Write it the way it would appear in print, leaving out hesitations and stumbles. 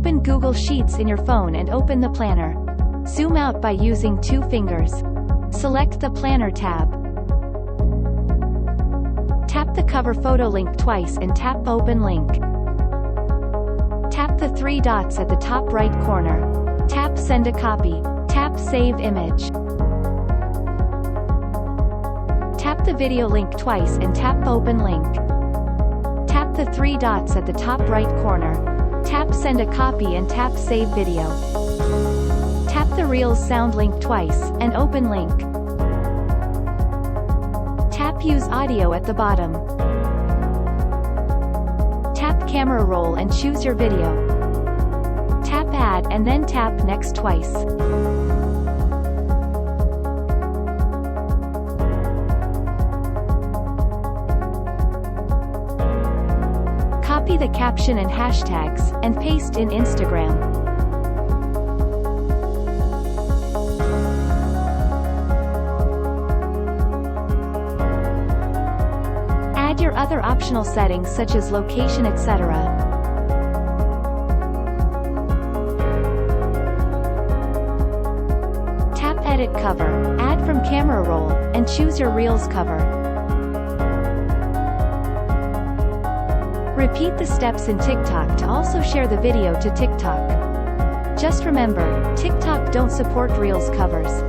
Open Google Sheets in your phone and open the planner. Zoom out by using 2 fingers. Select the Planner tab. Tap the cover photo link twice and tap Open Link. Tap the 3 dots at the top right corner. Tap Send a copy. Tap Save image. Tap the video link twice and tap Open Link. Tap the 3 dots at the top right corner. Tap Send a copy and tap Save video. Tap the Reels sound link twice, and Open Link. Tap Use audio at the bottom. Tap Camera Roll and choose your video. Tap Add and then tap Next twice. Copy the caption and hashtags, and paste in Instagram. Add your other optional settings such as location, etc. Tap Edit Cover, add from Camera Roll, and choose your Reels cover. Repeat the steps in TikTok to also share the video to TikTok. Just remember, TikTok don't support Reels covers.